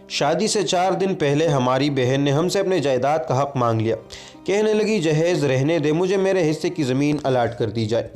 شادی سے 4 دن پہلے ہماری بہن نے ہم سے اپنے جائیداد کا حق مانگ لیا۔ کہنے لگی جہیز رہنے دے، مجھے میرے حصے کی زمین الاٹ کر دی جائے۔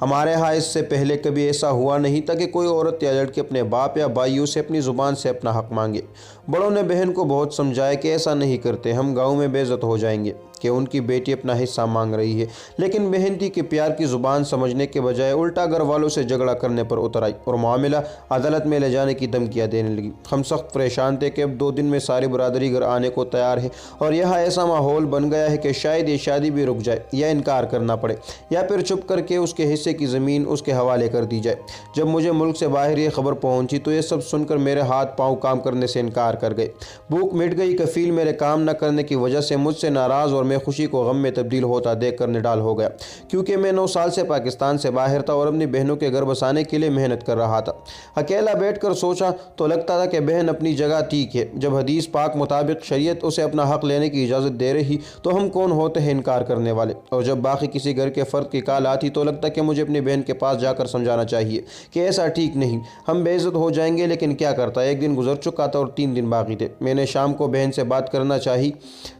ہمارے ہاں اس سے پہلے کبھی ایسا ہوا نہیں تھا کہ کوئی عورت یا لڑکی اپنے باپ یا بھائیوں سے اپنی زبان سے اپنا حق مانگے۔ بڑوں نے بہن کو بہت سمجھایا کہ ایسا نہیں کرتے، ہم گاؤں میں بے عزت ہو جائیں گے کہ ان کی بیٹی اپنا حصہ مانگ رہی ہے، لیکن بہن تھی کہ پیار کی زبان سمجھنے کے بجائے الٹا گھر والوں سے جھگڑا کرنے پر اتر آئی اور معاملہ عدالت میں لے جانے کی دھمکیاں دینے لگی۔ ہم سخت پریشان تھے کہ اب 2 دن میں ساری برادری گھر آنے کو تیار ہے اور یہاں ایسا ماحول بن گیا ہے کہ شاید یہ شادی بھی رک جائے یا انکار کرنا پڑے یا پھر چپ کر کے اس کے حصے کی زمین اس کے حوالے کر دی جائے۔ جب مجھے ملک سے باہر یہ خبر پہنچی تو یہ سب سن کر میرے ہاتھ پاؤں کام کرنے سے انکار کر گئے۔ بھوک مٹ گئی۔ کفیل میرے کام نہ کرنے کی وجہ سے مجھ سے ناراض اور میں خوشی کو غم میں تبدیل ہوتا دیکھ کر نڈال ہو گیا، کیونکہ میں 9 سال سے پاکستان سے باہر تھا اور اپنی بہنوں کے گھر بسانے کے لیے محنت کر رہا تھا۔ اکیلا بیٹھ کر سوچا تو لگتا تھا کہ بہن اپنی جگہ ٹھیک ہے۔ جب حدیث پاک مطابق شریعت اسے اپنا حق لینے کی اجازت دے رہی تو ہم کون ہوتے ہیں انکار کرنے والے؟ اور جب باقی کسی گھر کے فرد کی کال آتی تو لگتا کہ مجھے اپنی بہن کے پاس جا کر سمجھانا چاہیے کہ ایسا ٹھیک نہیں، ہم بے عزت ہو جائیں گے، لیکن کیا کرتا۔ 1 دن گزر چکا تھا اور 3 دن باقی تھے۔ میں نے شام کو بہن سے بات کرنا چاہی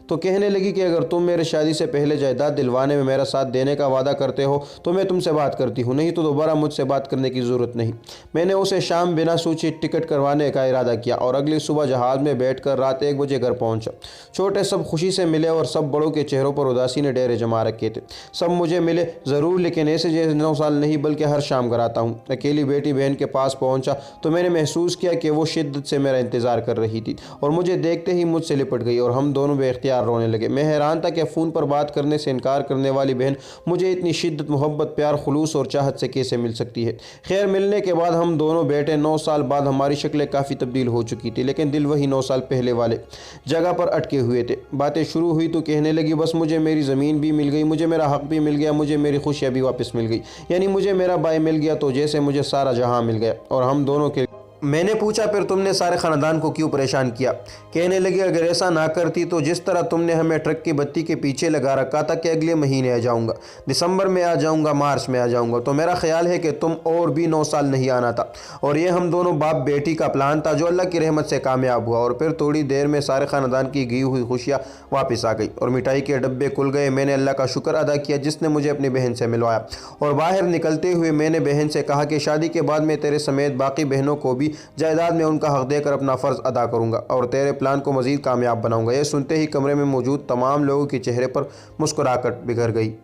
تو کہنے لگی کہ اگر تم میرے شادی سے پہلے جائیداد دلوانے میں میرا ساتھ دینے کا وعدہ کرتے ہو تو میں تم سے بات کرتی ہوں، نہیں تو دوبارہ مجھ سے بات کرنے کی ضرورت نہیں۔ میں نے اسے شام بنا سوچے ٹکٹ کروانے کا ارادہ کیا اور اگلی صبح جہاز میں بیٹھ کر رات 1 بجے گھر پہنچا۔ چھوٹے سب خوشی سے ملے اور سب بڑوں کے چہروں پر اداسی نے ڈیرے جما رکھے تھے۔ سب مجھے ملے ضرور، لیکن ایسے جیسے 9 سال نہیں بلکہ ہر شام گھر آتا ہوں۔ اکیلی بیٹی بہن کے پاس پہنچا تو میں نے محسوس کیا کہ وہ شدت سے میرا انتظار کر رہی تھی اور مجھے دیکھتے ہی مجھ سے لپٹ گئی اور ہم دونوں بے اختیار رونے لگے۔ میں حیران تھا کہ فون پر بات کرنے سے انکار کرنے والی بہن مجھے اتنی شدت، محبت، پیار، خلوص اور چاہت سے کیسے مل سکتی ہے۔ خیر، ملنے کے بعد ہم دونوں بیٹھے۔ 9 سال بعد ہماری شکلیں کافی تبدیل ہو چکی تھی، لیکن دل وہی 9 سال پہلے والے جگہ پر اٹکے ہوئے تھے۔ باتیں شروع ہوئی تو کہنے لگی بس مجھے میری زمین بھی مل گئی، مجھے میرا حق بھی مل گیا، مجھے میری خوشیاں بھی واپس مل گئی، یعنی مجھے میرا بھائی مل گیا تو جیسے مجھے سارا جہاں مل گیا۔ اور ہم دونوں کے میں نے پوچھا پھر تم نے سارے خاندان کو کیوں پریشان کیا؟ کہنے لگی اگر ایسا نہ کرتی تو جس طرح تم نے ہمیں ٹرک کی بتی کے پیچھے لگا رکھا تھا کہ اگلے مہینے آ جاؤں گا، دسمبر میں آ جاؤں گا، مارچ میں آ جاؤں گا، تو میرا خیال ہے کہ تم اور بھی 9 سال نہیں آنا تھا۔ اور یہ ہم دونوں باپ بیٹی کا پلان تھا جو اللہ کی رحمت سے کامیاب ہوا۔ اور پھر تھوڑی دیر میں سارے خاندان کی گئی ہوئی خوشیاں واپس آ گئی اور مٹھائی کے ڈبے کھل گئے۔ میں نے اللہ کا شکر ادا کیا جس نے مجھے اپنی بہن سے ملوایا، اور باہر نکلتے ہوئے میں نے بہن سے کہا کہ شادی کے بعد میں تیرے سمیت باقی بہنوں کو بھی جائیداد میں ان کا حق دے کر اپنا فرض ادا کروں گا اور تیرے پلان کو مزید کامیاب بناؤں گا۔ یہ سنتے ہی کمرے میں موجود تمام لوگوں کے چہرے پر مسکراہٹ بکھر گئی۔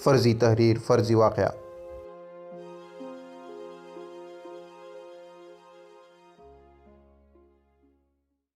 فرضی تحریر، فرضی واقعہ۔